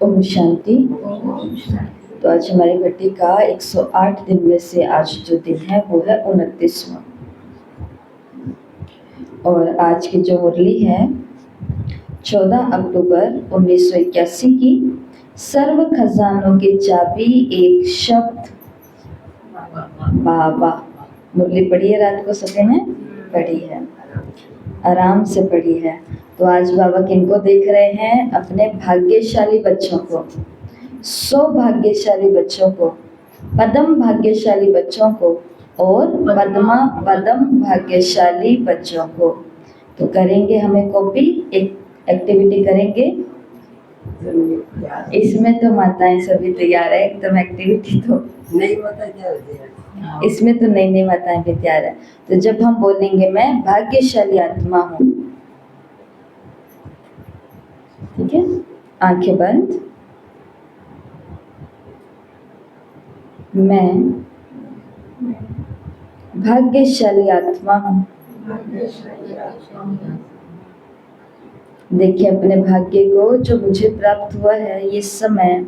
ओम शांति। तो आज हमारी भट्टी का 108 दिन में से आज जो दिन है वो है 29वां। और आज की जो मुरली है 14 अक्टूबर 1981 की, सर्व खजानों की चाबी एक शब्द बाबा। मुरली पढ़ी है, रात को सभी ने पढ़ी है, आराम से पढ़ी है। तो आज बाबा किनको देख रहे हैं? अपने भाग्यशाली बच्चों को, सौभाग्यशाली बच्चों को, पदम भाग्यशाली बच्चों को और पद्मा पदम भाग्यशाली बच्चों को। तो करेंगे हमें कॉपी, एक एक्टिविटी करेंगे। इसमें तो माताएं सभी तैयार है, एकदम एक्टिविटी तो नहीं माता क्या, इसमें तो नई माताएं भी तैयार है। तो जब हम बोलेंगे मैं भाग्यशाली आत्मा हूँ, ठीक है, आंखें बंद। मैं भाग्यशाली आत्मा हूँ। देखिए अपने भाग्य को, जो मुझे प्राप्त हुआ है, ये समय,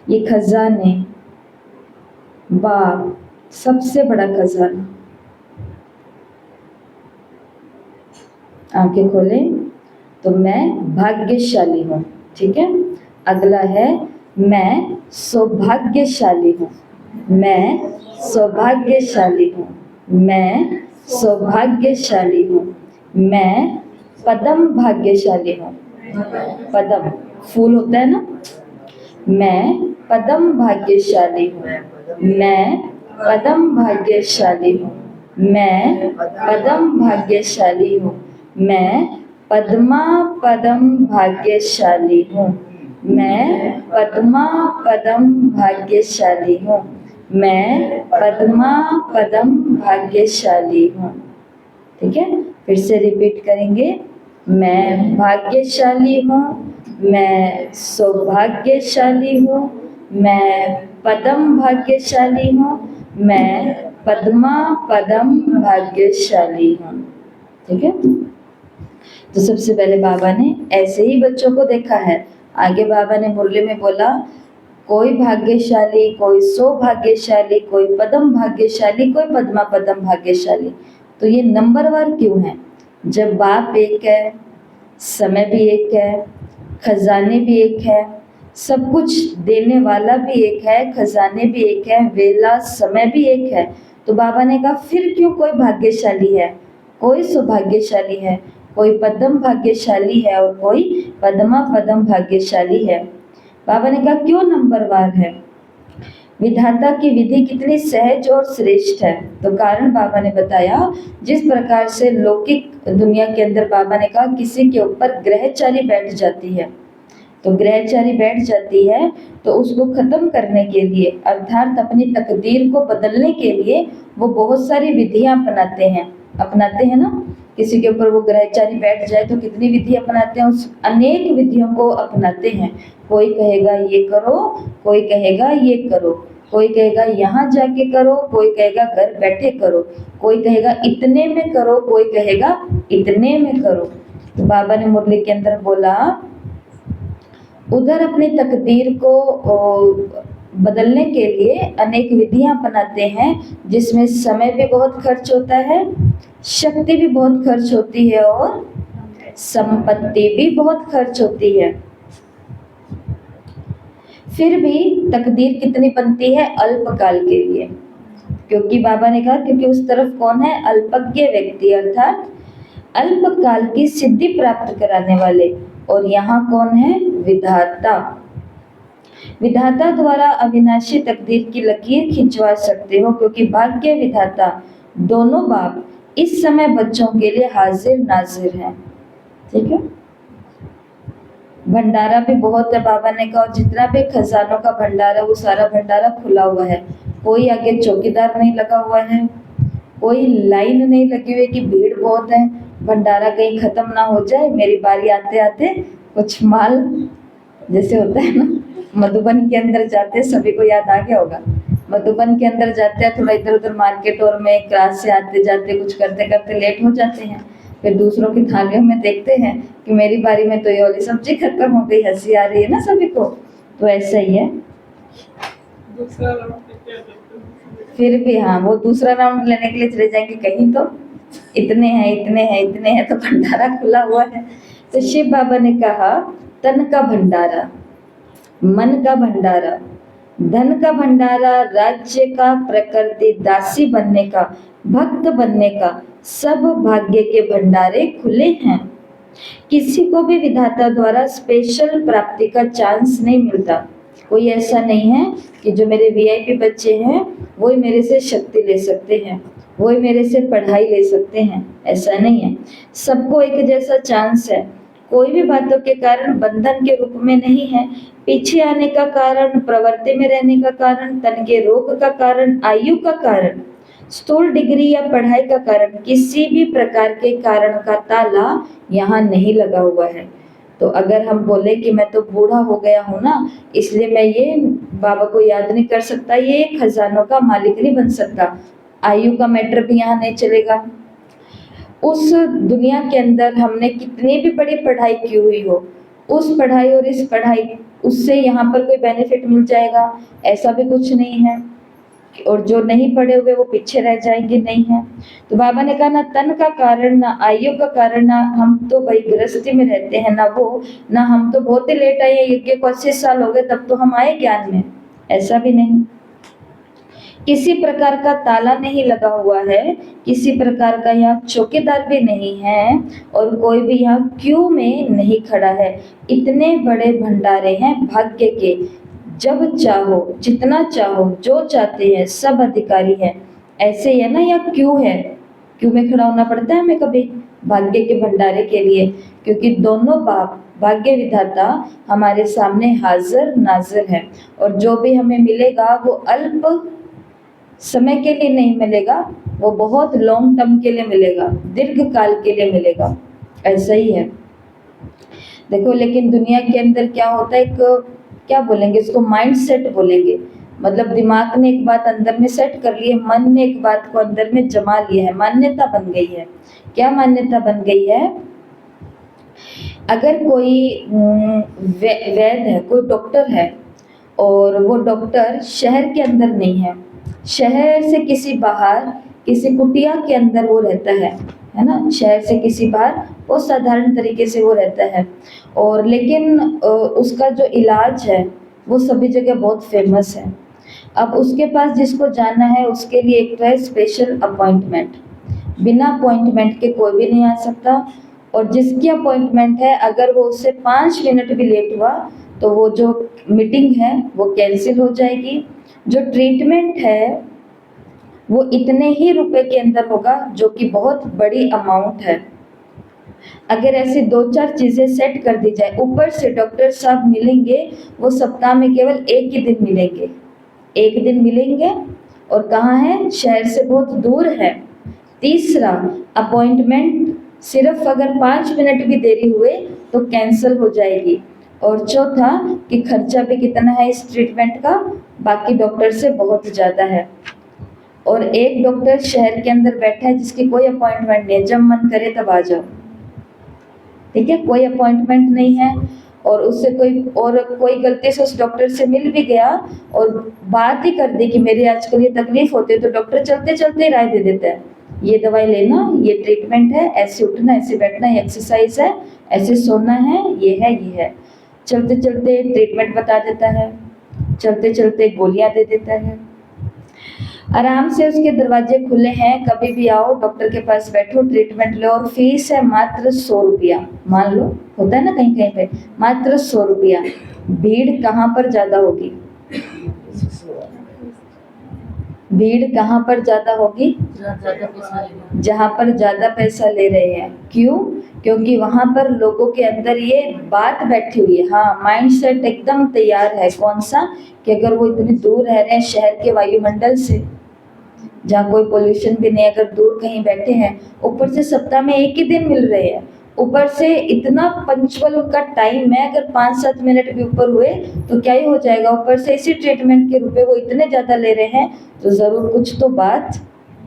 ये खजाने, बाप, सबसे बड़ा खजाना। आंखें खोलें। तो मैं भाग्यशाली हूँ, ठीक है। अगला है मैं सौभाग्यशाली हूँ। मैं सौभाग्यशाली हूँ। मैं सौभाग्यशाली हूँ। मैं पदम भाग्यशाली हूँ। पदम फूल होता है ना। मैं पदम भाग्यशाली हूँ। मैं पदम भाग्यशाली हूँ। मैं पदम भाग्यशाली हूँ। मैं पद्मा पदम भाग्यशाली हूँ। मैं पद्मा पदम भाग्यशाली हूँ। मैं पद्मा पदम भाग्यशाली हूँ। ठीक है, फिर से रिपीट करेंगे। मैं भाग्यशाली हूँ। मैं सौभाग्यशाली हूँ। मैं पदम भाग्यशाली हूँ। मैं पद्मा पदम भाग्यशाली हूँ। ठीक है। तो सबसे पहले बाबा ने ऐसे ही बच्चों को देखा है। आगे बाबा ने मुरली में बोला, कोई भाग्यशाली, कोई सौभाग्यशाली, कोई पदम भाग्यशाली, कोई पद्मा पदम भाग्यशाली। तो ये नंबरवार क्यों है? जब बाप एक है, समय भी एक है, खजाने भी एक है, सब कुछ देने वाला भी एक है, खजाने भी एक है, वेला समय भी एक है। तो बाबा ने कहा फिर क्यों कोई भाग्यशाली है, कोई सौभाग्यशाली है, कोई पदम भाग्यशाली है और कोई पद्मा पदम भाग्यशाली है। बाबा ने कहा क्यों नंबरवार है? विधाता की विधि कितनी सहज और श्रेष्ठ है। तो कारण बाबा ने बताया, जिस प्रकार से लौकिक दुनिया के अंदर बाबा ने कहा किसी के ऊपर ग्रहचारी बैठ जाती है, तो ग्रहचारी बैठ जाती है तो उसको खत्म करने के लिए, अर्थात अपनी तकदीर को बदलने के लिए वो बहुत सारी विधियां अपनाते हैं ना। किसी के ऊपर वो ग्रहचारी बैठ जाए तो कितनी विधि अपनाते हैं, उस अनेक विधियों को अपनाते हैं। कोई कहेगा ये करो, कोई कहेगा ये करो, कोई कहेगा यहाँ जाके करो, कोई कहेगा घर बैठे करो, कोई कहेगा इतने में करो, कोई कहेगा इतने में करो। तो बाबा ने मुरली के अंदर बोला, उधर अपनी तकदीर को बदलने के लिए अनेक विधियां अपनाते हैं, जिसमें समय भी बहुत खर्च होता है, शक्ति भी बहुत खर्च होती है और संपत्ति भी बहुत खर्च होती है। फिर भी तकदीर कितनी बनती है? अल्पकाल के लिए। क्योंकि बाबा ने कहा, क्योंकि उस तरफ कौन है? अल्पज्ञ व्यक्ति, अर्थात अल्पकाल की सिद्धि प्राप्त कराने वाले। और यहाँ कौन है? विधाता। विधाता द्वारा अविनाशी तकदीर की लकीर खिंचवा सकते हो, क्योंकि भाग्य विधाता दोनों बाप इस समय बच्चों के लिए हाजिर नाजिर हैं। ठीक है। भंडारा भी बहुत है, बाबा ने कहा, जितना भी खजानों का भंडारा, वो सारा भंडारा खुला हुआ है। कोई आगे चौकीदार नहीं लगा हुआ है, कोई लाइन नहीं लगी हुई कि भीड़ बहुत है, भंडारा कहीं खत्म ना हो जाए, मेरी बारी आते आते कुछ माल, जैसे होता है ना मधुबन के अंदर जाते, सभी को याद आ गया होगा, मधुबन के अंदर जाते हैं, थोड़ा इधर उधर मार्केट और में क्लास से आते जाते कुछ करते करते लेट हो जाते हैं, फिर दूसरों की थालियों में देखते हैं कि मेरी बारी में तो ये वाली सब्जी खत्म हो गई, हंसी आ रही है ना सभी को। तो ऐसा ही है। दूसरा राउंड लेके आ जाते हैं। फिर भी हाँ, वो दूसरा राउंड लेने के लिए चले जाएंगे कहीं, तो इतने हैं इतने हैं इतने हैं, तो भंडारा खुला हुआ है। तो शिव बाबा ने कहा तन का भंडारा, मन का भंडारा, धन का भंडारा, राज्य का, प्रकृति दासी बनने का, भक्त बनने का, सब भाग्य के भंडारे खुले हैं। किसी को भी विधाता द्वारा स्पेशल प्राप्ति का चांस नहीं मिलता। कोई ऐसा नहीं है कि जो मेरे वीआईपी बच्चे हैं वही मेरे से शक्ति ले सकते हैं, वही मेरे से पढ़ाई ले सकते हैं, ऐसा नहीं है। सबको एक जैसा चांस है। कोई भी बातों के कारण बंधन के रूप में नहीं है। पीछे आने का कारण, प्रवृत्ति में रहने का कारण, तन के रोग का कारण, आयु का कारण, स्थूल डिग्री या पढ़ाई का कारण, किसी भी प्रकार के कारण का ताला यहाँ नहीं लगा हुआ है। तो अगर हम बोले कि मैं तो बूढ़ा हो गया हूँ ना, इसलिए मैं ये बाबा को याद नहीं कर सकता, ये खजानों का मालिक नहीं बन सकता, आयु का मैटर भी यहाँ नहीं चलेगा। उस दुनिया के अंदर हमने कितनी भी बड़ी पढ़ाई की हुई हो, उस पढ़ाई और इस पढ़ाई, उससे यहाँ पर कोई बेनिफिट मिल जाएगा, ऐसा भी कुछ नहीं है। और जो नहीं पढ़े हुए वो पीछे रह जाएंगे, नहीं है। तो बाबा ने कहा ना तन का कारण, ना आयु का कारण, ना हम तो भाई गृहस्थी में रहते हैं, ना वो, ना हम तो बहुत ही लेट आए, यज्ञ को 80 साल हो गए तब तो हम आए ज्ञान में, ऐसा भी नहीं। किसी प्रकार का ताला नहीं लगा हुआ है, किसी प्रकार का यहाँ चौकीदार भी नहीं है, और कोई भी यहाँ क्यू में नहीं खड़ा है। इतने बड़े भंडारे हैं भाग्य के, जब चाहो, जितना चाहो, जो चाहते हैं, सब अधिकारी है। ऐसे ही है ना, यहाँ क्यू है, क्यू में खड़ा होना पड़ता है हमें कभी भाग्य के भंडारे के लिए, क्योंकि दोनों बाप भाग्य विधाता हमारे सामने हाजिर नाजिर है। और जो भी हमें मिलेगा वो अल्प समय के लिए नहीं मिलेगा, वो बहुत लॉन्ग टर्म के लिए मिलेगा, दीर्घ काल के लिए मिलेगा, ऐसा ही है। देखो लेकिन दुनिया के अंदर क्या होता है, एक क्या बोलेंगे इसको, माइंड सेट बोलेंगे। मतलब दिमाग ने एक बात अंदर में सेट कर ली है, मन ने एक बात को अंदर में जमा लिया है, मान्यता बन गई है। क्या मान्यता बन गई है? अगर कोई वैद है, कोई डॉक्टर है, और वो डॉक्टर शहर के अंदर नहीं है, शहर से किसी बाहर, किसी कुटिया के अंदर वो रहता है ना, शहर से किसी बाहर, बहुत साधारण तरीके से वो रहता है, और लेकिन उसका जो इलाज है वो सभी जगह बहुत फेमस है। अब उसके पास जिसको जाना है उसके लिए एक तो है स्पेशल अपॉइंटमेंट, बिना अपॉइंटमेंट के कोई भी नहीं आ सकता। और जिसकी अपॉइंटमेंट है, अगर वो उससे 5 मिनट भी लेट हुआ तो वो जो मीटिंग है वो कैंसिल हो जाएगी। जो ट्रीटमेंट है वो इतने ही रुपए के अंदर होगा, जो कि बहुत बड़ी अमाउंट है। अगर ऐसी 2-4 चीज़ें सेट कर दी जाए, ऊपर से डॉक्टर साहब मिलेंगे, वो सप्ताह में केवल एक ही दिन मिलेंगे, एक दिन मिलेंगे, और कहाँ है, शहर से बहुत दूर है। तीसरा, अपॉइंटमेंट सिर्फ अगर 5 मिनट भी देरी हुए तो कैंसिल हो जाएगी। और चौथा कि खर्चा भी कितना है इस ट्रीटमेंट का, बाकी डॉक्टर से बहुत ज़्यादा है। और एक डॉक्टर शहर के अंदर बैठा है जिसकी कोई अपॉइंटमेंट नहीं है, जब मन करे तब आ जाओ, ठीक है, कोई अपॉइंटमेंट नहीं है। और उससे कोई गलती से उस डॉक्टर से मिल भी गया और बात ही कर दी कि मेरी आजकल ये तकलीफ होती है, तो डॉक्टर चलते चलते ही राय दे देता है, ये दवाई लेना, ये ट्रीटमेंट है, ऐसे उठना, ऐसे बैठना, ये एक्सरसाइज है, ऐसे सोना है, ये है, ये है। चलते चलते ट्रीटमेंट बता देता है, चलते चलते गोलियां दे देता है। आराम से उसके दरवाजे खुले हैं, कभी भी आओ, डॉक्टर के पास बैठो, ट्रीटमेंट लो, और फीस है मात्र 100 रुपया। मान लो होता है ना कहीं कहीं पे, मात्र 100 रुपया। भीड़ कहाँ पर ज़्यादा होगी? भीड़ कहाँ पर ज़्यादा होगी? जहाँ पर ज़्यादा पैसा ले रहे हैं। क्यों? क्योंकि वहाँ पर लोगों के अंदर ये बात बैठी हुई है, हाँ, माइंड सेट एकदम तैयार है। कौन सा? कि अगर वो इतनी दूर रह रहे हैं शहर के वायुमंडल से, जहाँ कोई पोल्यूशन भी नहीं, अगर दूर कहीं बैठे हैं, ऊपर से सप्ताह में एक ही दिन मिल रहे हैं, ऊपर से इतना पंक्चुअल उनका टाइम है, अगर 5-7 मिनट भी ऊपर हुए तो क्या ही हो जाएगा। ऊपर से इसी ट्रीटमेंट के रुपए वो इतने ज़्यादा ले रहे हैं, तो ज़रूर कुछ तो बात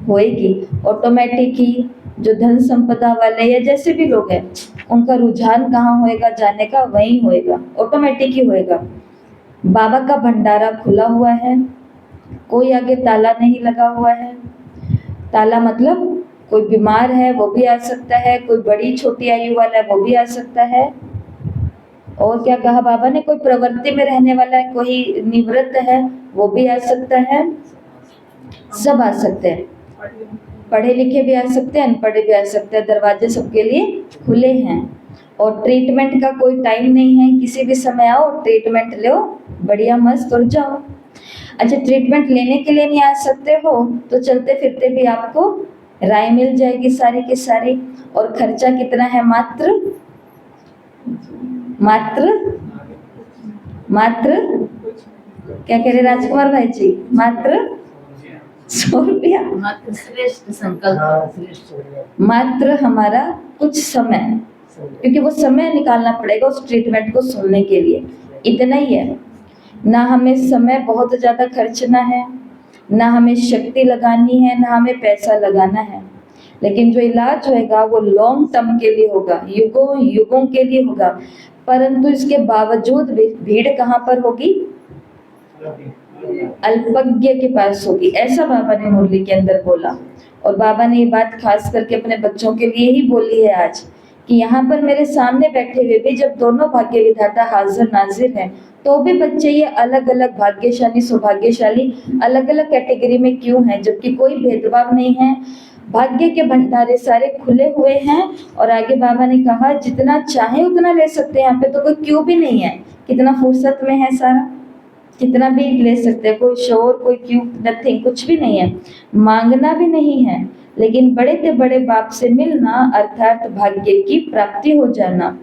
होएगी, ऑटोमेटिक ही जो धन संपदा वाले या जैसे भी लोग हैं, उनका रुझान कहाँ होएगा जाने का, वहीं होएगा, ऑटोमेटिक ही होएगा। बाबा का भंडारा खुला हुआ है, कोई आगे ताला नहीं लगा हुआ है। ताला मतलब कोई बीमार है वो भी आ सकता है, कोई बड़ी छोटी आयु वाला है वो भी आ सकता है। और क्या कहा बाबा ने, कोई प्रवृत्ति में रहने वाला है, कोई निवृत्त है वो भी आ सकता है, सब आ सकते हैं। पढ़े लिखे भी आ सकते हैं, अनपढ़े भी आ सकते हैं, दरवाजे सबके लिए खुले हैं। और ट्रीटमेंट का कोई टाइम नहीं है, किसी भी समय आओ ट्रीटमेंट लो, बढ़िया मस्त और जाओ। अच्छा, ट्रीटमेंट लेने के लिए नहीं आ सकते हो तो चलते फिरते भी आपको राय मिल जाएगी सारी की सारी। और खर्चा कितना है, मात्र मात्र मात्र क्या कह रहे राजकुमार भाई जी, मात्र 100 रुपया। मात्र श्रेष्ठ संकल्प, मात्र हमारा कुछ समय, क्योंकि वो समय निकालना पड़ेगा उस ट्रीटमेंट को सुनने के लिए, इतना ही है। ना हमें समय बहुत ज़्यादा खर्चना है, ना हमें शक्ति लगानी है, ना हमें पैसा लगाना है। लेकिन जो इलाज होएगा वो लॉन्ग टर्म के लिए होगा, युगों युगों के लिए होगा। परंतु इसके बावजूद भी भीड़ कहाँ पर होगी, अल्पज्ञ के पास होगी, ऐसा बाबा ने मुरली के अंदर बोला। और बाबा ने ये बात खास करके अपने बच्चों के लिए ही बोली है आज, कि यहाँ पर मेरे सामने बैठे हुए भी जब दोनों भाग्य विधाता हाजिर नाजिर हैं, तो भी बच्चे ये अलग अलग भाग्यशाली सौभाग्यशाली अलग अलग कैटेगरी में क्यों हैं, जबकि कोई भेदभाव नहीं है। भाग्य के भंडारे सारे खुले हुए हैं। और आगे बाबा ने कहा जितना चाहे उतना ले सकते हैं, यहाँ पे तो कोई क्यों भी नहीं है, कितना फुर्सत में है सारा, कितना भी ले सकते हैं, कोई शोर कोई क्यों, नथिंग, कुछ भी नहीं है, मांगना भी नहीं है। लेकिन बड़े से बड़े बाप से मिलना अर्थात भाग्य की प्राप्ति हो जाना।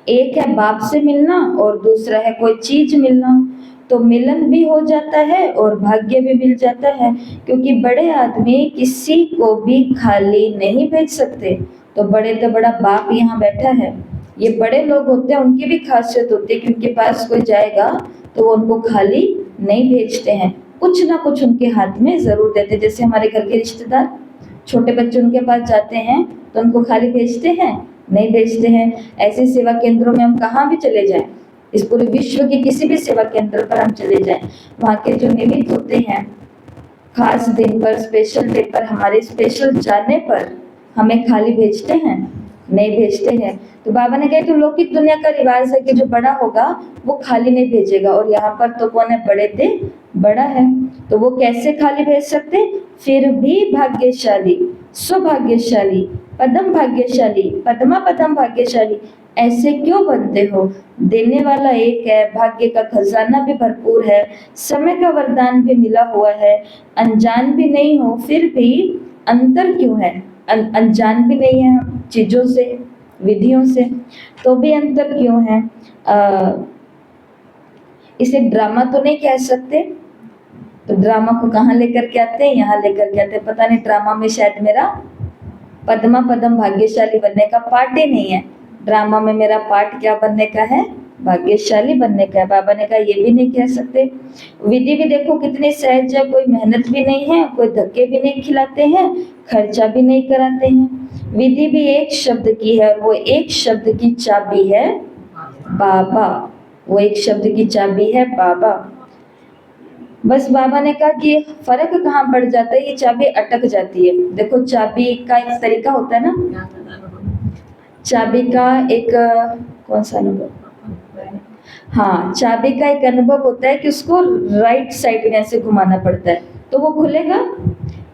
एक है बाप से मिलना और दूसरा है कोई चीज मिलना, तो मिलन भी हो जाता है और भाग्य भी मिल जाता है। क्योंकि बड़े आदमी किसी को भी खाली नहीं भेज सकते। तो बड़े तो बड़ा बाप यहाँ बैठा है, ये बड़े लोग होते हैं, उनकी भी खासियत होती है कि उनके पास कोई जाएगा तो वो उनको खाली नहीं भेजते हैं, कुछ ना कुछ उनके हाथ में जरूर देते। जैसे हमारे घर के रिश्तेदार, छोटे बच्चे उनके पास जाते हैं तो उनको खाली भेजते हैं, नहीं भेजते हैं। ऐसे सेवा केंद्रों में हम कहाँ भी चले जाएं, इस पूरे विश्व के किसी भी सेवा केंद्र पर हम चले जाएं, वहाँ के जो निमित्त होते हैं, खास दिन पर, स्पेशल डे पर, हमारे स्पेशल जाने पर हमें खाली भेजते हैं, नहीं भेजते हैं। तो बाबा ने कहा कि लौकिक दुनिया का रिवाज है कि जो बड़ा होगा वो खाली नहीं भेजेगा, और यहाँ पर तो कौन है, बड़े थे बड़ा है, तो वो कैसे खाली भेज सकते। फिर भी भाग्यशाली, सौभाग्यशाली, पदम भाग्यशाली, पदमा पदम भाग्यशाली ऐसे क्यों बनते हो। देने वाला एक है, भाग्य का खजाना भी भरपूर है, समय का वरदान भी मिला हुआ है, अनजान भी नहीं हो, फिर भी अंतर क्यों है, अनजान भी नहीं है हम चीजों से, विधियों से, तो भी अंतर क्यों है। इसे ड्रामा तो नहीं कह सकते, तो ड्रामा को कहाँ लेकर के आते हैं, यहाँ लेकर के आते हैं। पता नहीं ड्रामा में शायद मेरा पद्मा पदम भाग्यशाली बनने का पार्ट ही नहीं है, ड्रामा में मेरा पार्ट क्या बनने का है, भाग्यशाली बनने का है। बाबा ने कहा ये भी नहीं कह सकते। विधि भी देखो कितनी सहज है, कोई मेहनत भी नहीं है, कोई धक्के भी नहीं खिलाते हैं, खर्चा भी नहीं कराते हैं। विधि भी एक शब्द की है, और वो एक शब्द की चाबी है बाबा, वो एक शब्द की चाबी है बाबा। बस बाबा ने कहा कि फर्क कहाँ पड़ जाता है, ये चाबी अटक जाती है। देखो चाबी का एक तरीका होता है ना, चाबी का एक कौन सा अनुभव, हाँ, चाबी का एक अनुभव होता है कि उसको राइट साइड में ऐसे घुमाना पड़ता है तो वो खुलेगा,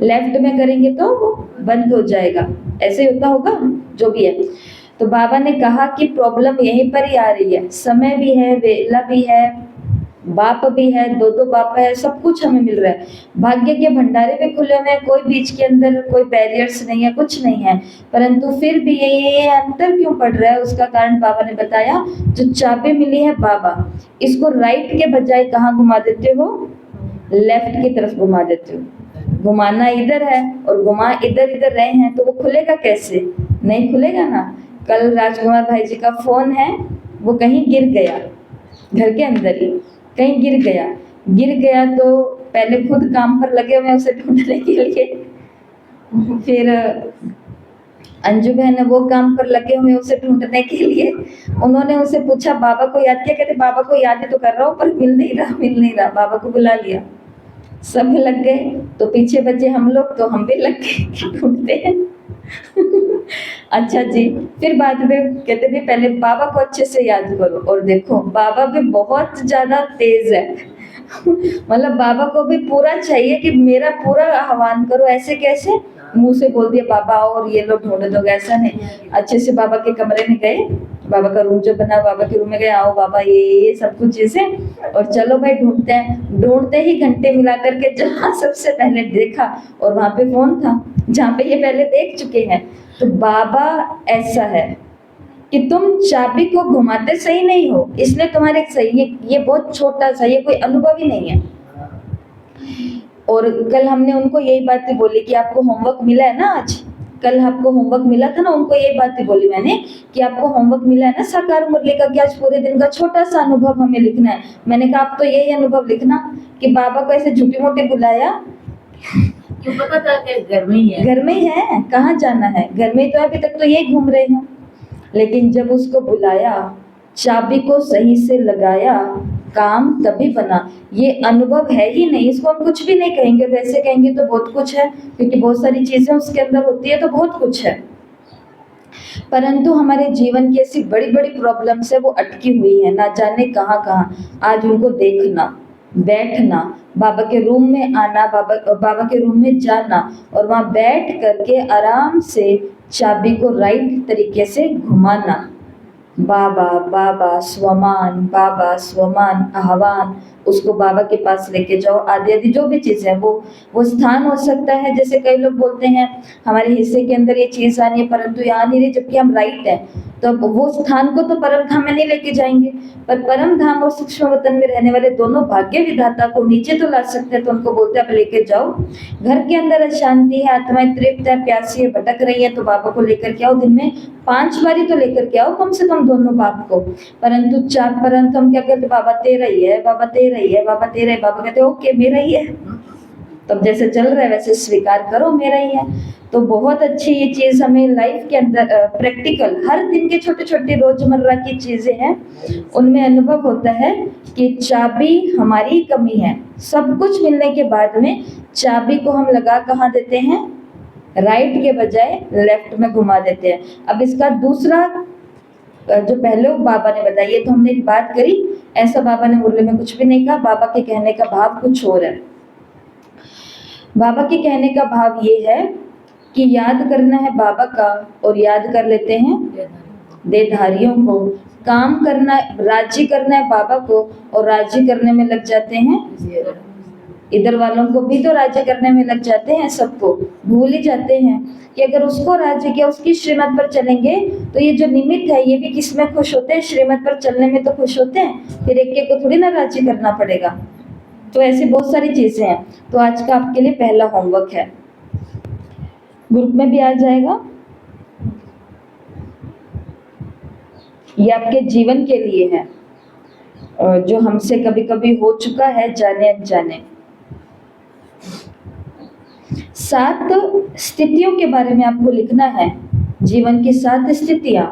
लेफ्ट में करेंगे तो वो बंद हो जाएगा, ऐसे ही होता होगा जो भी है। तो बाबा ने कहा कि प्रॉब्लम यहीं पर ही आ रही है, समय भी है, वेला भी है, बाप भी है, दो दो बाप है, सब कुछ हमें मिल रहा है, भाग्य के भंडारे भी खुले हुए हैं, कोई बीच के अंदर कोई बैरियर्स नहीं है, कुछ नहीं है, परंतु फिर भी ये अंतर क्यों पड़ रहा है, उसका कारण बाबा ने बताया। जो चाबी मिली है बाबा, इसको राइट के बजाय कहाँ घुमा देते हो, लेफ्ट की तरफ घुमा देते हो। घुमाना इधर है और घुमा इधर इधर रहे हैं, तो वो खुलेगा कैसे, नहीं खुलेगा ना। कल राजकुमार भाई जी का फोन है, वो कहीं गिर गया, घर के अंदर ही कहीं गिर गया तो पहले खुद काम पर लगे हुए उसे ढूंढने के लिए, फिर अंजू बहन है वो काम पर लगे हुए उसे ढूंढने के लिए। उन्होंने उसे पूछा बाबा को याद किया, कहते बाबा को याद ही तो कर रहा हूँ पर मिल नहीं रहा। बाबा को बुला लिया, सब लग गए, तो पीछे बचे हम लोग, तो हम भी लग गए ढूंढते हैं। अच्छा जी, फिर बाद में कहते थे पहले बाबा को अच्छे से याद करो, और देखो बाबा भी बहुत ज्यादा तेज है। मतलब बाबा को भी पूरा चाहिए कि मेरा पूरा आह्वान करो। ऐसे कैसे मुंह से बोल दिया बाबा आओ और ये लोग ढूंढ दो, ऐसा नहीं। अच्छे से बाबा के कमरे में गए, बाबा का रूम जो बना, बाबा के रूम में गए, आओ बाबा ये सब कुछ चीजें, और चलो भाई ढूंढते हैं। ढूंढते ही घंटे मिला करके जहाँ सबसे पहले देखा, और वहां पे फोन था जहाँ पे ये पहले देख चुके हैं। तो बाबा ऐसा है कि तुम चाबी को घुमाते सही नहीं हो, इसलिए तुम्हारे सही ये बहुत छोटा सा, ये कोई अनुभव ही नहीं है। और कल हमने उनको यही बात बोली कि आपको होमवर्क मिला है ना आज, कल आपको होमवर्क मिला था ना, उनको यही बात बोली मैंने कि आपको होमवर्क मिला है ना साकार मुरली का, कि आज पूरे दिन का छोटा सा अनुभव हमें लिखना है। मैंने कहा आप तो यही अनुभव लिखना कि बाबा को ऐसे झूठी मोटी बुलाया, क्यों पता था कि घर में ही है। घर में ही है, कहाँ जाना है, घर में ही तो अभी तक तो यही घूम रहे हैं। लेकिन जब उसको बुलाया, चाबी को सही से लगाया, काम तभी बना। ये अनुभव है ही नहीं, इसको हम कुछ भी नहीं कहेंगे, वैसे कहेंगे तो बहुत कुछ है, क्योंकि बहुत सारी चीजें उसके अंदर होती है तो बहुत कुछ है। परंतु हमारे जीवन की ऐसी बड़ी बड़ी प्रॉब्लम्स है वो अटकी हुई है, ना जाने कहाँ कहाँ। आज उनको देखना, बैठना, बाबा के रूम में आना, बाबा के रूम में जाना, और वहाँ बैठ करके आराम से चाबी को राइट तरीके से घुमाना। बाबा बाबा स्वमान आह्वान, उसको बाबा के पास लेके जाओ, आदि आदि जो भी चीज़ है वो स्थान हो सकता है। जैसे कई लोग बोलते हैं हमारे हिस्से के अंदर ये चीज़ आनी है परंतु यहाँ नहीं रही, जबकि हम राइट है, तो अब वो स्थान को तो परम धाम में नहीं लेके जाएंगे, पर परम धाम और सूक्ष्म वतन में रहने वाले दोनों भाग्य विधाता को नीचे तो ला सकते हैं। तो उनको बोलते हैं अब लेके जाओ, घर के अंदर अशांति है, आत्माएं तृप्त है, प्यासी है, भटक रही है, तो बाबा को लेकर के आओ, दिन में 5 बारी तो लेकर के आओ कम से कम दोनों बाप को। परंतु हम क्या कहते, बाबा तेरा ही है, बाबा तेरा ही है, बाबा तेरा ही। बाबा कहते ओके मेरा ही है, तब जैसे चल रहा है वैसे स्वीकार करो, मेरा ही है। तो बहुत अच्छी ये चीज हमें लाइफ के अंदर प्रैक्टिकल हर दिन के छोटे छोटे रोजमर्रा की चीजें हैं, उनमें अनुभव होता है कि चाबी हमारी कमी है। सब कुछ मिलने के बाद में चाबी को हम लगा कहाँ देते हैं, राइट के बजाय लेफ्ट में घुमा देते हैं। अब इसका दूसरा जो पहले बाबा ने बताया, ये तो हमने एक बात करी, ऐसा बाबा ने मुरली में कुछ भी नहीं कहा, बाबा के कहने का भाव कुछ और है। बाबा के कहने का भाव ये है कि याद करना है बाबा का और याद कर लेते हैं देहधारियों को, काम करना, राजी करना है बाबा को और राजी करने में लग जाते हैं इधर वालों को भी, तो राजी करने में लग जाते हैं, सबको भूल ही जाते हैं कि अगर उसको राजी किया, उसकी श्रीमत पर चलेंगे तो ये जो निमित्त है ये भी किस में खुश होते हैं, श्रीमत पर चलने में तो खुश होते हैं, फिर एक को थोड़ी ना राजी करना पड़ेगा। तो ऐसी बहुत सारी चीजें हैं। तो आज का आपके लिए पहला होमवर्क है, ग्रुप में भी आ जाएगा, ये आपके जीवन के लिए है, जो हमसे कभी कभी हो चुका है जाने अनजाने। 7 स्थितियों के बारे में आपको लिखना है, जीवन की 7 स्थितियां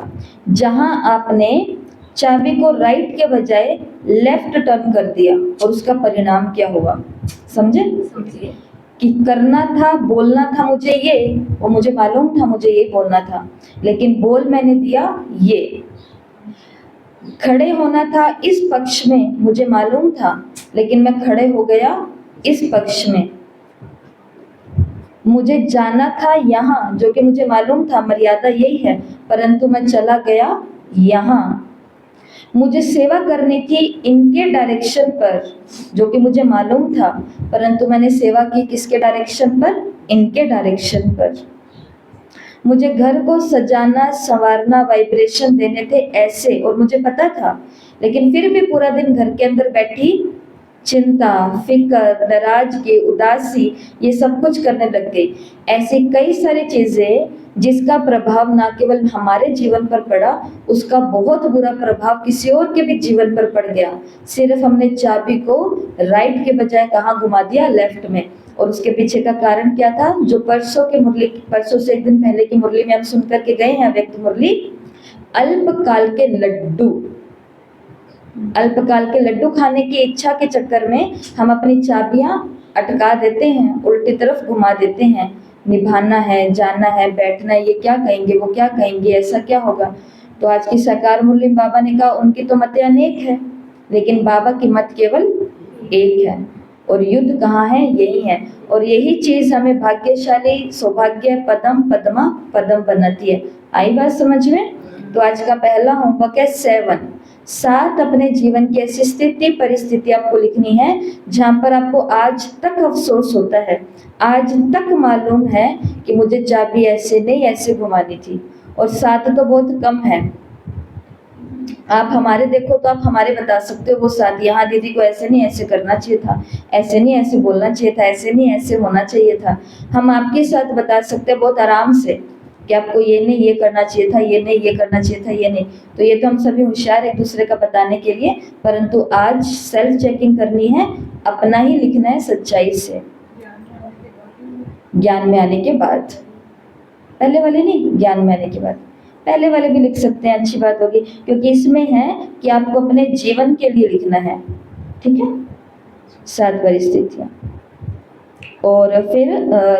जहां आपने चाबी को राइट के बजाय लेफ्ट टर्न कर दिया और उसका परिणाम क्या हुआ। समझे कि करना था, बोलना था मुझे ये, वो मुझे मालूम था मुझे ये बोलना था, लेकिन बोल मैंने दिया ये। खड़े होना था इस पक्ष में, मुझे मालूम था, लेकिन मैं खड़े हो गया इस पक्ष में। मुझे जाना था यहाँ, जो कि मुझे मालूम था मर्यादा यही है, परंतु मैं चला गया यहाँ। मुझे सेवा करनी थी इनके डायरेक्शन पर, जो कि मुझे मालूम था, परंतु मैंने सेवा की किसके डायरेक्शन पर, इनके डायरेक्शन पर। मुझे घर को सजाना, संवारना, वाइब्रेशन देने थे ऐसे, और मुझे पता था, लेकिन फिर भी पूरा दिन घर के अंदर बैठी चिंता, फिक्र, नाराजगी, उदासी, ये सब कुछ करने लग गई। ऐसी कई सारी चीजें जिसका प्रभाव ना केवल हमारे जीवन पर पड़ा, उसका बहुत बुरा प्रभाव किसी और के भी जीवन पर पड़ गया। सिर्फ हमने चाबी को राइट के बजाय कहाँ घुमा दिया, लेफ्ट में। और उसके पीछे का कारण क्या था, जो परसों से एक दिन पहले की मुरली में हम सुन करके गए हैं, व्यक्त मुरली, अल्पकाल के लड्डू खाने की इच्छा के चक्कर में हम अपनी चाबियां अटका देते हैं, उल्टी तरफ घुमा देते हैं। निभाना है, जाना है, बैठना है, ये क्या कहेंगे, वो क्या कहेंगे, ऐसा क्या होगा। तो आज की साकार मुरली में बाबा ने कहा उनकी तो मतें अनेक है, लेकिन बाबा की मत केवल एक है। और युद्ध कहाँ है, यही है। और यही चीज हमें भाग्यशाली, सौभाग्य, पदम, पद्मा, पदम बनाती है। आई बात समझ में। तो आज का पहला होमवर्क है 7 अपने जीवन की ऐसी स्थिति परिस्थिति आपको लिखनी है जहां पर आपको आज तक अफसोस होता है, आज तक मालूम है कि मुझे चाबी ऐसे नहीं ऐसे घुमानी थी। और 7 तो बहुत कम है। आप हमारे देखो तो आप हमारे बता सकते हो वो 7, यहाँ दीदी को ऐसे नहीं ऐसे करना चाहिए था, ऐसे नहीं ऐसे बोलना चाहिए था, ऐसे नहीं ऐसे होना चाहिए था। हम आपके साथ बता सकते हैं बहुत आराम से कि आपको ये नहीं ये करना चाहिए था, ये नहीं ये करना चाहिए था, ये नहीं। तो ये तो हम सभी होशियार एक दूसरे का बताने के लिए, परंतु आज सेल्फ चेकिंग करनी है, अपना ही लिखना है सच्चाई से, ज्ञान में आने के बाद। पहले वाले नहीं, ज्ञान में आने के बाद। पहले वाले भी लिख सकते हैं, अच्छी बात होगी, क्योंकि इसमें है कि आपको अपने जीवन के लिए लिखना है। ठीक है, 7 परिस्थितियां। और फिर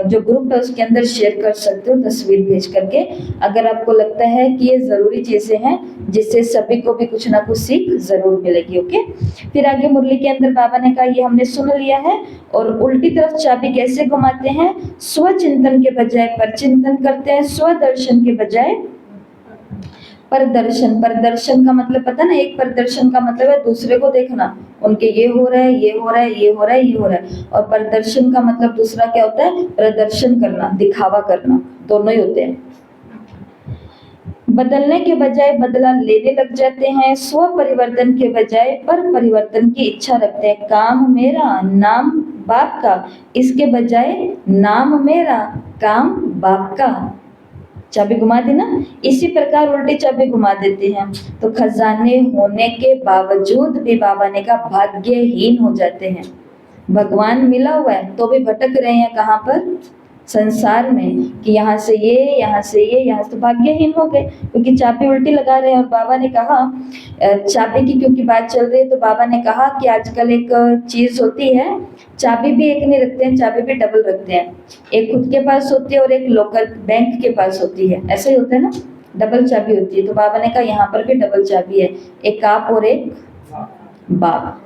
जो ग्रुप है उसके अंदर शेयर कर सकते हो तस्वीर भेज करके, अगर आपको लगता है कि ये ज़रूरी चीज़ें हैं जिससे सभी को भी कुछ ना कुछ सीख ज़रूर मिलेगी। ओके, फिर आगे मुरली के अंदर बाबा ने कहा ये हमने सुन लिया है। और उल्टी तरफ चाबी कैसे घुमाते हैं, स्वचिंतन के बजाय परचिंतन करते हैं, स्वदर्शन के बजाय परदर्शन। परदर्शन का मतलब पता ना, एक परदर्शन का मतलब है दूसरे को देखना, उनके ये हो रहा है, ये हो रहा है, ये हो रहा है, ये हो रहा है। और परदर्शन का मतलब दूसरा क्या होता है, प्रदर्शन करना, दिखावा करना, दोनों ही होते हैं। बदलने के बजाय बदला लेने लग जाते हैं, स्व परिवर्तन के बजाय पर परिवर्तन की इच्छा रखते हैं। काम मेरा नाम बाप का, इसके बजाय नाम मेरा काम बाप का। चाबी घुमा दी ना, इसी प्रकार उल्टी चाबी घुमा देते हैं। तो खजाने होने के बावजूद भी बाबा ने कहा भाग्यहीन हो जाते हैं। भगवान मिला हुआ है तो भी भटक रहे हैं, कहाँ पर, संसार में, कि यहाँ से ये, यहाँ से ये, यहाँ से, तो भाग्यहीन हो गए क्योंकि चाबी उल्टी लगा रहे हैं। और बाबा ने कहा, चाबी की क्योंकि बात चल रही है तो बाबा ने कहा कि आजकल एक चीज होती है, चाबी भी एक नहीं रखते हैं, चाबी भी डबल रखते हैं। एक खुद के पास होती है और एक लोकल बैंक के पास होती है, ऐसा ही होता है ना, डबल चाबी होती है। तो बाबा ने कहा यहाँ पर भी डबल चाबी है, एक आप और एक बाप।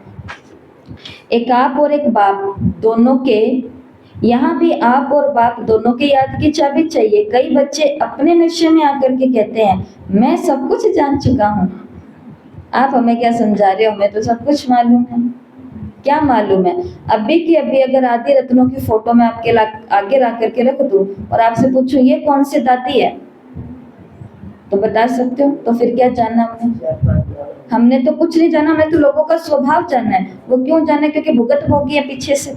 एक आप और एक बाप दोनों के, यहाँ भी आप और बाप दोनों के याद की चाबी चाहिए। कई बच्चे अपने नशे में आकर के कहते हैं मैं सब कुछ जान चुका हूँ। आप हमें क्या समझा रहे हो, हमें तो सब कुछ मालूम है। क्या मालूम है, अभी की अभी अगर आदि रत्नों की फोटो में आपके आगे ला करके रख दूं और आपसे पूछूं ये कौन सी दाती है, तो बता सकते हो। तो फिर क्या जानना हमने तो कुछ नहीं जाना, हमें तो लोगों का स्वभाव जानना है। वो क्यों जानना है, क्योंकि भुगत भोगी है, पीछे से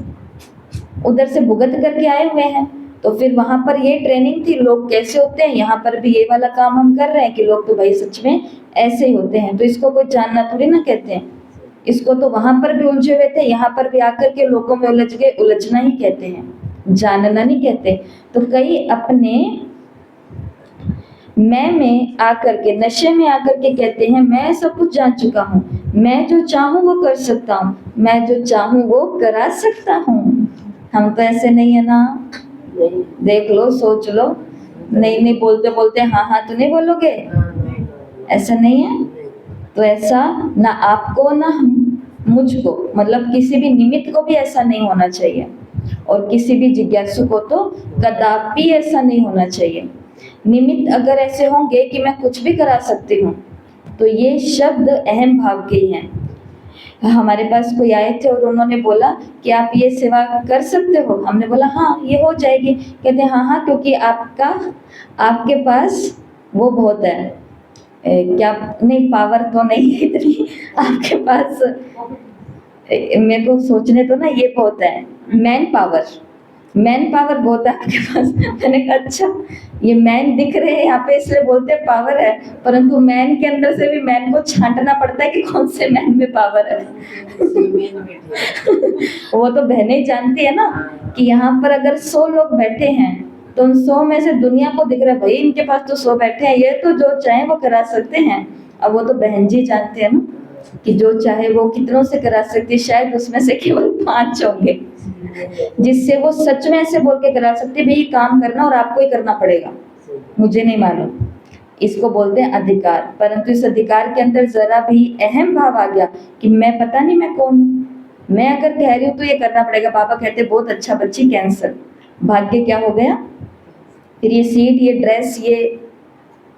उधर से भुगत करके आए हुए हैं। तो फिर वहां पर ये ट्रेनिंग थी, लोग कैसे होते हैं, यहाँ पर भी ये वाला काम हम कर रहे हैं कि लोग तो भाई सच में ऐसे ही होते हैं। तो इसको कोई जानना थोड़ी ना कहते हैं, इसको तो वहां पर भी उलझे हुए थे, यहाँ पर भी आकर के लोगों में उलझ गए, उलझना ही कहते हैं, जानना नहीं कहते। तो कई अपने मैं में आकर के, नशे में आकर के कहते हैं मैं सब कुछ जान चुका हूँ, मैं जो चाहूँ वो कर सकता हूँ, मैं जो चाहूँ वो करा सकता हूँ। हम तो ऐसे नहीं है ना, देख लो, सोच लो, नहीं बोलते बोलते हाँ हाँ तो नहीं बोलोगे, ऐसा नहीं है। तो ऐसा ना आपको ना मुझको, मतलब किसी भी निमित्त को भी ऐसा नहीं होना चाहिए, और किसी भी जिज्ञासु को तो कदापि ऐसा नहीं होना चाहिए। निमित्त अगर ऐसे होंगे कि मैं कुछ भी करा सकती हूँ, तो ये शब्द अहम भाव के ही हैं। हमारे पास कोई आए थे और उन्होंने बोला कि आप ये सेवा कर सकते हो, हमने बोला हाँ ये हो जाएगी। कहते हाँ हाँ क्योंकि आपके पास वो बहुत है, क्या नहीं, पावर तो नहीं है इतनी आपके पास, मेरे को सोचने तो ना, ये बहुत है मैन पावर, मैन पावर बहुत है आपके पास। मैंने कहा अच्छा, ये मैन दिख रहे हैं यहाँ पे इसलिए बोलते हैं पावर है, परंतु मैन के अंदर से भी मैन को छांटना पड़ता है कि कौन से मैन में पावर है। वो तो बहनें ही जानती है ना कि यहाँ पर अगर 100 लोग बैठे हैं तो उन 100 में से दुनिया को दिख रहा है भाई इनके पास तो 100 बैठे हैं, ये तो जो चाहे वो करा सकते हैं। अब वो तो बहन जी जानते हैं ना कि जो चाहे वो कितनों से करा सकती है, शायद उसमें से केवल 5 होंगे जिससे वो सच में ऐसे बोल के करा सकती है भाई काम करना और आपको ही करना पड़ेगा, मुझे नहीं मालूम। इसको बोलते हैं अधिकार। परंतु इस अधिकार के अंदर जरा भी अहम भाव आ गया कि मैं पता नहीं मैं कौन हूँ, मैं अगर कह रही हूँ तो ये करना पड़ेगा। पापा कहते बहुत अच्छा बच्ची, कैंसर भाग्य क्या हो गया, फिर ये सीट ये ड्रेस ये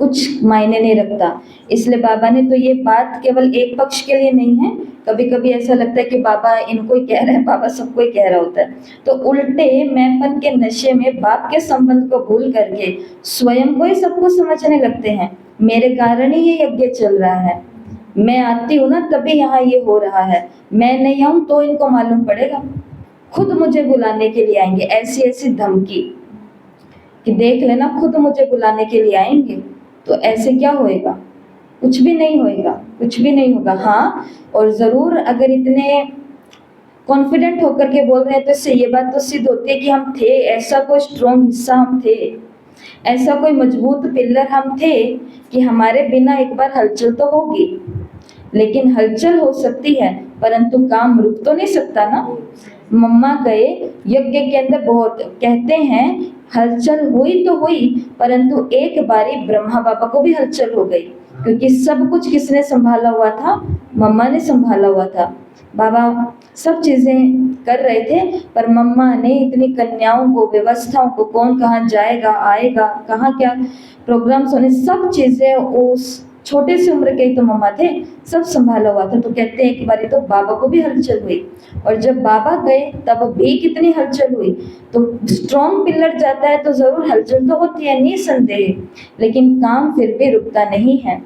कुछ मायने नहीं रखता। इसलिए बाबा ने तो ये बात केवल एक पक्ष के लिए नहीं है, कभी कभी ऐसा लगता है कि बाबा इनको ही कह रहे हैं, बाबा सबको ही कह रहा होता है। तो उल्टे मैंपन के नशे में बाप के संबंध को भूल करके स्वयं को ही सबको समझने लगते हैं। मेरे कारण ही ये यज्ञ चल रहा है, मैं आती हूँ ना तभी यहाँ ये हो रहा है, मैं नहीं आऊँ तो इनको मालूम पड़ेगा, खुद मुझे बुलाने के लिए आएंगे। ऐसी ऐसी धमकी कि देख लेना खुद मुझे बुलाने के लिए आएंगे। तो ऐसे क्या होएगा, कुछ भी नहीं होएगा, कुछ भी नहीं होगा। हाँ, और ज़रूर अगर इतने कॉन्फिडेंट होकर के बोल रहे हैं तो इससे ये बात तो सिद्ध होती है कि हम थे, ऐसा कोई स्ट्रॉन्ग हिस्सा हम थे, ऐसा कोई मजबूत पिलर हम थे कि हमारे बिना एक बार हलचल तो होगी। लेकिन हलचल हो सकती है परंतु काम रुक तो नहीं सकता ना। मम्मा गए यज्ञ के अंदर, बहुत कहते हैं हलचल हुई तो हुई, परंतु एक बारी ब्रह्मा बाबा को भी हलचल हो गई, क्योंकि सब कुछ किसने संभाला हुआ था, मम्मा ने संभाला हुआ था। बाबा सब चीजें कर रहे थे पर मम्मा ने इतनी कन्याओं को, व्यवस्थाओं को, कौन कहाँ जाएगा आएगा, कहाँ क्या प्रोग्राम्स होने, सब चीजें उस छोटे से उम्र के ही तो मम्मा थे, सब संभाला हुआ था। तो कहते हैं एक बारी तो बाबा को भी हलचल हुई, और जब बाबा गए तब भी कितनी हलचल हुई। तो स्ट्रॉन्ग पिलर जाता है तो जरूर हलचल तो होती है निसंदेह, लेकिन काम फिर भी रुकता नहीं है।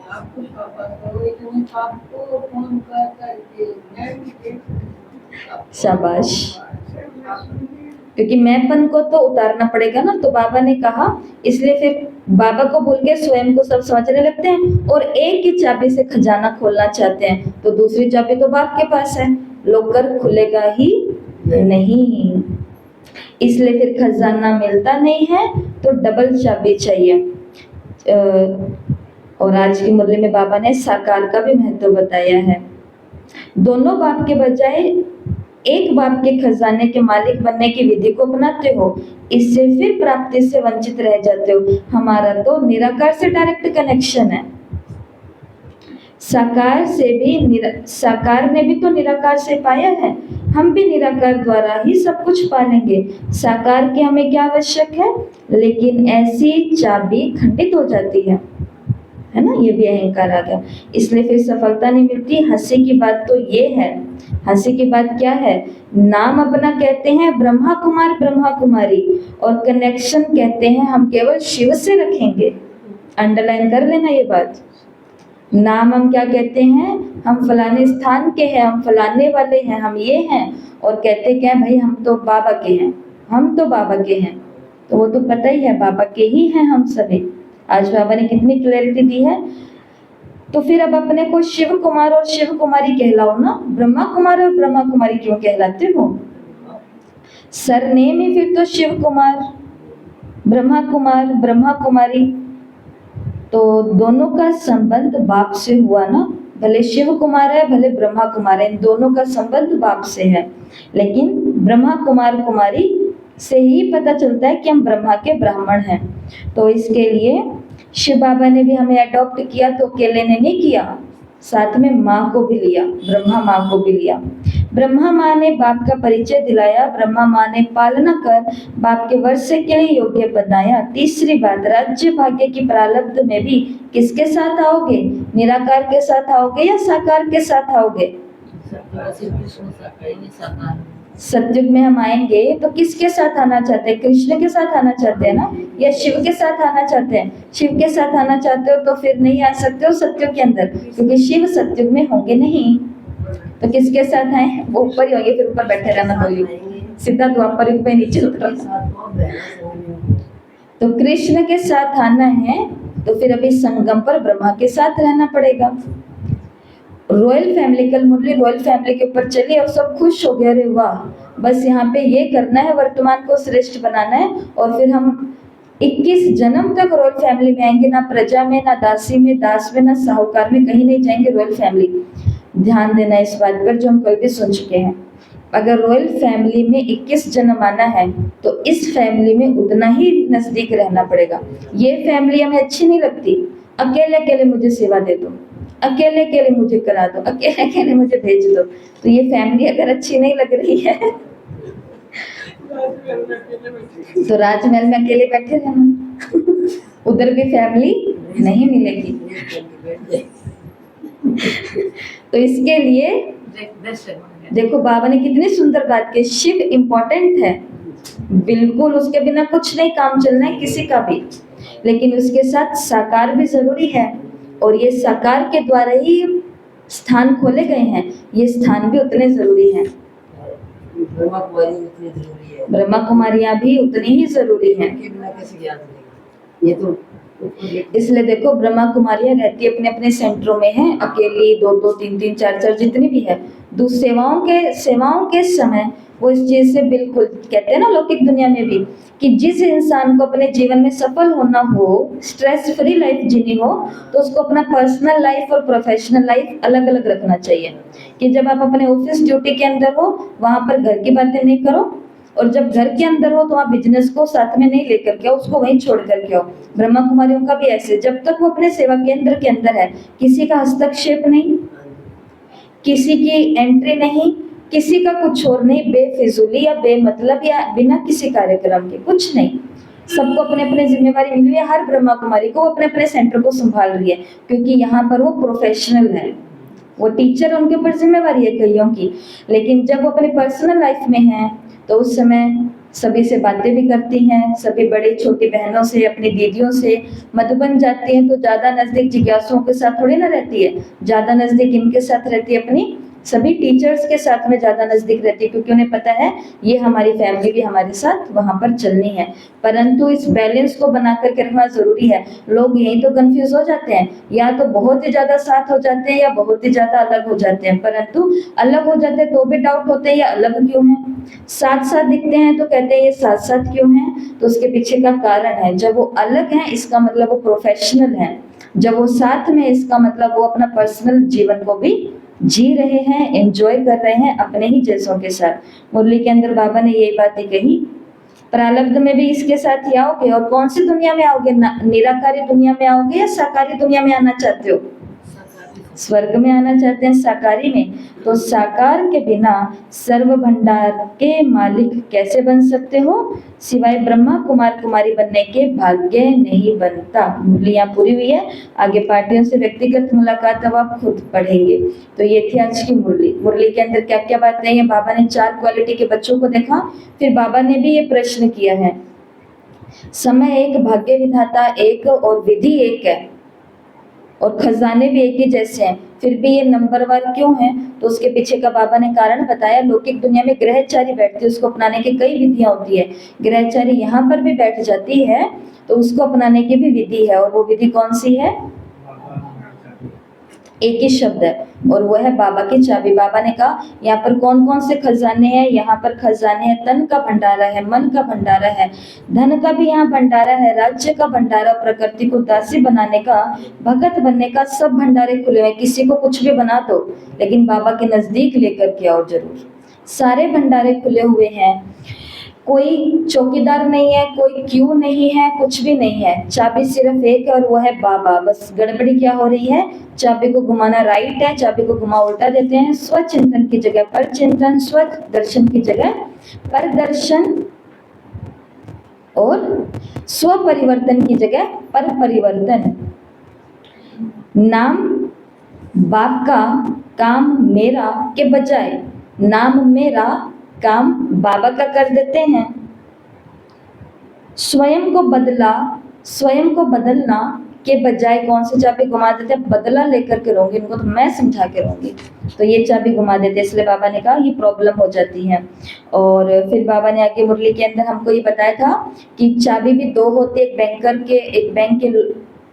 आपको पापा को इतने आपको फोन कर शाबाश, क्योंकि मैंपन को तो उतारना पड़ेगा ना। तो बाबा ने कहा, इसलिए फिर बाबा को भूल के स्वयं को सब समझने लगते हैं और एक ही चाबी से खजाना खोलना चाहते हैं, तो दूसरी चाबी तो बाप के पास है, लॉकर खुलेगा ही नहीं। इसलिए फिर खजाना मिलता नहीं है तो डबल चाबी चाहिए। और आज की मुरली में बाबा ने साकार का भी महत्व बताया है। दोनों बाप के बजाय एक बाप के खजाने के मालिक बनने की विधि को अपनाते हो, इससे फिर प्राप्ति से वंचित रह जाते हो। हमारा तो निराकार से डायरेक्ट कनेक्शन है। साकार ने भी तो निराकार से पाया है, हम भी निराकार द्वारा ही सब कुछ पालेंगे। साकार की हमें क्या आवश्यक है, लेकिन ऐसी चाबी खंडित हो जाती है ना, ये भी अहंकार आ गया, इसलिए फिर सफलता नहीं मिलती। हंसी की बात तो ये है, हंसी की बात क्या है, नाम अपना कहते हैं ब्रह्मा कुमार ब्रह्मा कुमारी, और कनेक्शन कहते हैं हम केवल शिव से रखेंगे। अंडरलाइन कर लेना ये बात। नाम हम क्या कहते हैं, हम फलाने स्थान के हैं, हम फलाने वाले हैं, हम ये हैं, और कहते क्या है भाई हम तो बाबा के हैं, हम तो बाबा के हैं। तो वो तो पता ही है बाबा के ही हैं हम सभी। आज बाबा ने कितनी क्लैरिटी दी है। तो फिर अब अपने को शिव कुमार और शिव कुमारी कहलाओ ना, ब्रह्मा कुमार और ब्रह्मा कुमारी क्यों कहलाते हो? सरनेम ही फिर तो शिव कुमार ब्रह्मा कुमारी, तो दोनों का संबंध बाप से हुआ ना। भले शिव कुमार है भले ब्रह्मा कुमार है, इन दोनों का संबंध बाप से है। लेकिन ब्रह्मा कुमार कुमारी से ही पता चलता है कि हम ब्रह्मा के ब्राह्मण हैं। तो इसके लिए शिव बाबा ने भी हमें अडॉप्ट किया, तो अकेले ने नहीं किया, साथ में माँ को भी लिया, ब्रह्मा माँ को भी लिया। ब्रह्मा माँ ने बाप का परिचय दिलाया, ब्रह्मा माँ ने पालना कर बाप के वर्षे के लिए योग्य बनाया। तीसरी बात, राज्य भाग्य की प्रारब्ध में भी किसके साथ आओगे, निराकार के साथ आओगे या साकार के साथ आओगे? सतयुग में हम आएंगे तो किसके साथ आना चाहते हैं, कृष्ण के साथ आना चाहते हैं ना, या शिव के साथ आना चाहते हैं? शिव के साथ आना चाहते हो तो फिर नहीं आ सकते हो सतयुग के अंदर, क्योंकि शिव सतयुग में होंगे नहीं। तो किसके साथ आए, वो ऊपर ही होंगे, फिर ऊपर बैठे रहना। तो सीधा द्वापर युग पे नीचे उतरा। साथ बहुत बहना समझ में। तो कृष्ण के साथ आना है तो फिर अभी संगम पर ब्रह्मा के साथ रहना पड़ेगा। रॉयल फैमिली, कल मुरली रॉयल फैमिली के ऊपर चली और सब खुश हो गए, अरे वाह, बस यहाँ पे ये करना है, वर्तमान को श्रेष्ठ बनाना है और फिर हम 21 जन्म तक रॉयल फैमिली में आएंगे, ना प्रजा में, ना दासी में, दास में, ना साहूकार में, कहीं नहीं जाएंगे, रॉयल फैमिली। ध्यान देना इस बात पर जो हम कल भी सुन चुके हैं। अगर रॉयल फैमिली में 21 जन्म आना है तो इस फैमिली में उतना ही नजदीक रहना पड़ेगा। ये फैमिली हमें अच्छी नहीं लगती, अकेले अकेले मुझे सेवा दे दो, अकेले अकेले मुझे करा दो, अकेले अकेले मुझे भेज दो, तो ये फैमिली अगर अच्छी नहीं लग रही है तो राजमहल में अकेले बैठे रहना, उधर भी फैमिली नहीं मिलेगी। तो इसके लिए देखो बाबा ने कितनी सुंदर बात की, शिव इम्पोर्टेंट है, बिल्कुल उसके बिना कुछ नहीं काम चलना है किसी का भी, लेकिन उसके साथ साकार भी जरूरी है और ये साकार के द्वारा ही स्थान खोले गए हैं, ये स्थान भी उतने जरूरी हैं। ब्रह्मा कुमारी इतनी जरूरी है, ब्रह्मा कुमारियां भी उतनी ही जरूरी हैं। उनके बिना कैसे ज्ञान मिलेगा? ये तो इसलिए देखो ब्रह्मा कुमारियां रहती अपने अपने सेंटरों में हैं, अकेली, 2-2, 3-3, 4-4 जितनी भी है। सेवाओं के समय वो इस चीज से बिल्कुल, कहते हैं ना लौकिक दुनिया में भी, कि जिस इंसान को अपने जीवन में सफल होना हो, स्ट्रेस फ्री लाइफ जीनी हो, तो उसको अपना पर्सनल लाइफ और प्रोफेशनल लाइफ अलग अलग रखना चाहिए। कि जब आप अपने ऑफिस ड्यूटी के अंदर हो वहां पर घर की बातें नहीं करो, और जब घर के अंदर हो तो आप बिजनेस को साथ में नहीं लेकर के आओ, उसको वहीं छोड़ करके आओ। ब्रह्मा कुमारियों का भी ऐसे, जब तक वो अपने सेवा केंद्र के अंदर है, किसी का हस्तक्षेप नहीं, किसी की एंट्री नहीं, किसी का कुछ और नहीं, बेफिजूली या बेमतलब या बिना किसी कार्यक्रम के कुछ नहीं। सबको अपने अपने जिम्मेवारी मिली है, हर ब्रह्मा कुमारी को अपने अपने सेंटर को संभाल रही है, क्योंकि यहाँ पर वो प्रोफेशनल है, वो टीचर, उनके ऊपर जिम्मेवारी है कईयों की। लेकिन जब वो अपनी पर्सनल लाइफ में है तो उस समय सभी से बातें भी करती हैं, सभी बड़ी छोटी बहनों से, अपनी दीदियों से मधुबन जाती हैं, तो ज्यादा नजदीक जिज्ञासुओं के साथ थोड़ी ना रहती है, ज्यादा नजदीक इनके साथ रहती है, अपनी सभी टीचर्स के साथ में ज्यादा नजदीक रहती है, क्योंकि उन्हें पता है ये हमारी फैमिली भी हमारे साथ वहां पर चलनी है। परंतु इस बैलेंस को बना करके रखना जरूरी है। लोग यही तो कंफ्यूज हो जाते हैं, या तो बहुत ही ज्यादा साथ हो जाते हैं या बहुत ही ज्यादा अलग हो जाते हैं। परंतु अलग हो जाते हैं तो भी डाउट होते हैं ये अलग क्यों हैं, साथ साथ दिखते हैं तो कहते हैं ये साथ साथ क्यों हैं, तो उसके पीछे का कारण है, जब वो अलग हैं इसका मतलब वो प्रोफेशनल है, जब वो साथ में इसका मतलब वो अपना पर्सनल जीवन को भी जी रहे हैं, एंजॉय कर रहे हैं अपने ही जैसों के साथ। मुरली के अंदर बाबा ने यही बातें कही, प्रारब्ध में भी इसके साथ ही आओगे। और कौन सी दुनिया में आओगे, निराकारी दुनिया में आओगे या साकारी दुनिया में आना चाहते हो? स्वर्ग में आना चाहते हैं, साकारी में। तो साकार के बिना सर्व भंडार के मालिक कैसे बन सकते हो? सिवाय ब्रह्मा कुमार कुमारी बनने के भाग्य नहीं बनता। मुरलियां पूरी हुई है, आगे पार्टियों से व्यक्तिगत मुलाकात अब आप खुद पढ़ेंगे। तो ये थी आज की मुरली। मुरली के अंदर क्या क्या बातें हैं, बाबा ने 4 क्वालिटी के बच्चों को देखा। फिर बाबा ने भी ये प्रश्न किया है, समय एक, भाग्य विधाता एक और विधि एक है और खजाने भी एक ही जैसे हैं, फिर भी ये नंबरवार क्यों है? तो उसके पीछे का बाबा ने कारण बताया। लौकिक दुनिया में ग्रहचारी बैठती है, उसको अपनाने की कई विधियां होती है। ग्रहचारी यहाँ पर भी बैठ जाती है तो उसको अपनाने की भी विधि है, और वो विधि कौन सी है? एक ही शब्द है और वो है बाबा की चाबी। बाबा ने कहा यहाँ पर कौन कौन से खजाने हैं? यहाँ पर खजाने हैं, तन का भंडारा है, मन का भंडारा है, धन का भी यहाँ भंडारा है, राज्य का भंडारा, प्रकृति को दासी बनाने का, भगत बनने का, सब भंडारे खुले हुए। किसी को कुछ भी बना दो, लेकिन बाबा के नजदीक लेकर के आओ जरूर। सारे भंडारे खुले हुए हैं, कोई चौकीदार नहीं है, कोई क्यू नहीं है, कुछ भी नहीं है। चाबी सिर्फ एक है और वो है बाबा। बस गड़बड़ी क्या हो रही है? चाबी को घुमाना राइट है, चाबी को घुमा उल्टा देते हैं। स्वचिंतन की जगह पर चिंतन, स्व दर्शन की जगह पर दर्शन, और स्व परिवर्तन की जगह पर परिवर्तन। नाम बाप का, काम मेरा के बजाय नाम मेरा, काम बाबा का कर देते हैं। स्वयं को बदलना के बजाय कौन सी चाबी घुमा देते हैं, बदला लेकर के रहूंगी, इनको तो मैं समझा के रहूंगी, तो ये चाबी घुमा देते हैं। इसलिए बाबा ने कहा ये प्रॉब्लम हो जाती है। और फिर बाबा ने आगे मुरली के अंदर हमको ये बताया था कि चाबी भी दो होती है,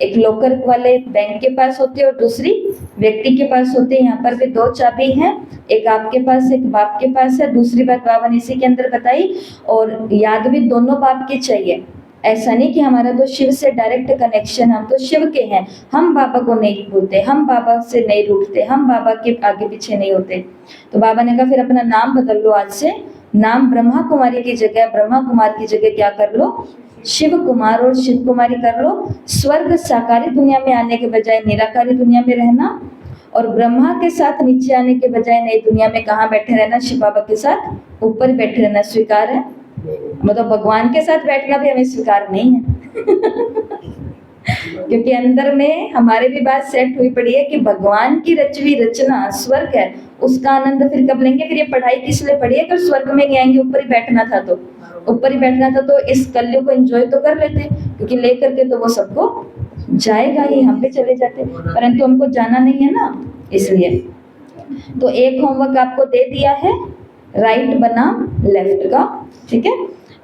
एक लॉकर वाले बैंक के पास होती है और दूसरी व्यक्ति के पास होती है। यहाँ पर भी दो चाबी हैं, एक आपके पास एक बाप के पास है। दूसरी बात बाबा ने इसी के अंदर बताई, और याद भी दोनों बाप की चाहिए। ऐसा नहीं कि हमारा तो शिव से डायरेक्ट कनेक्शन, हम तो शिव के हैं, हम बाबा को नहीं भूलते, हम बाबा से नहीं रूठते, हम बाबा के आगे पीछे नहीं होते। तो बाबा ने कहा फिर अपना नाम बदल लो, आज से नाम ब्रह्मा कुमारी की जगह, ब्रह्मा कुमार की जगह क्या कर लो, शिव कुमार और शिव कुमारी कर लो। स्वर्ग साकारी दुनिया में आने के बजाय निराकारी दुनिया में रहना, और ब्रह्मा के साथ नीचे आने के बजाय नई दुनिया में कहाँ बैठे रहना, शिव बाबा के साथ ऊपर बैठे रहना। स्वीकार है? मतलब भगवान के साथ बैठना भी हमें स्वीकार नहीं है क्योंकि अंदर में हमारे भी बात सेट हुई पड़ी है कि भगवान की रचवी रचना स्वर्ग है, उसका आनंद फिर कब लेंगे। फिर ये पढ़ाई किस लिए पढ़ी है, अगर स्वर्ग में नहीं आएंगे, ऊपर ही बैठना था तो ऊपर ही बैठना था, तो इस कलयुग को एंजॉय तो कर लेते, क्योंकि लेकर के तो वो सबको जाएगा ही, हम पे चले जाते, परंतु हमको जाना नहीं है ना, इसलिए। तो एक होमवर्क आपको दे दिया है राइट बनाम लेफ्ट का, ठीक है।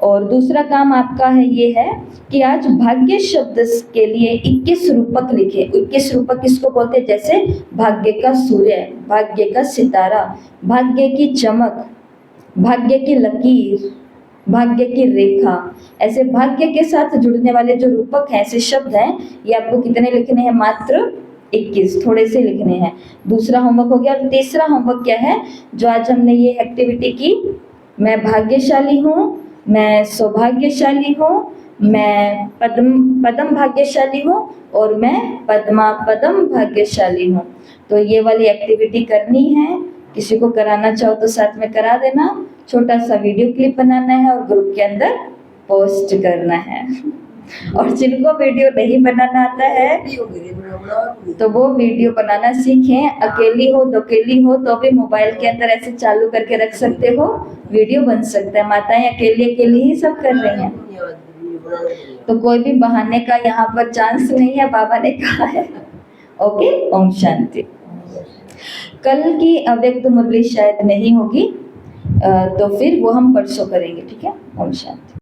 और दूसरा काम आपका है ये है कि आज भाग्य शब्द के लिए 21 रूपक लिखे। 21 रूपक किसको बोलते हैं, जैसे भाग्य का सूर्य, भाग्य का सितारा, भाग्य की चमक, भाग्य की लकीर, भाग्य की रेखा, ऐसे भाग्य के साथ जुड़ने वाले जो रूपक हैं, ऐसे शब्द हैं, ये आपको कितने लिखने हैं, मात्र 21, थोड़े से लिखने हैं। दूसरा होमवर्क हो गया। और तीसरा होमवर्क क्या है, जो आज हमने ये एक्टिविटी की, मैं भाग्यशाली हूँ, मैं सौभाग्यशाली हूँ, मैं पदम भाग्यशाली हूँ, और मैं पदम भाग्यशाली हूँ। तो ये वाली एक्टिविटी करनी है, किसी को कराना चाहो तो साथ में करा देना। छोटा सा वीडियो क्लिप बनाना है और ग्रुप के अंदर पोस्ट करना है। और जिनको वीडियो नहीं बनाना आता है तो वो वीडियो बनाना सीखें। अकेली हो दोकेली हो तो भी मोबाइल के अंदर ऐसे चालू करके रख सकते हो, वीडियो बन सकता है। माताएं अकेली अकेली ही सब कर रही हैं, तो कोई भी बहाने का यहाँ पर चांस नहीं है, बाबा ने कहा है। ओके, ओम शांति। कल की अव्यक्त मुरली शायद नहीं होगी, तो फिर वो हम परसों करेंगे, ठीक है। ओम शांति।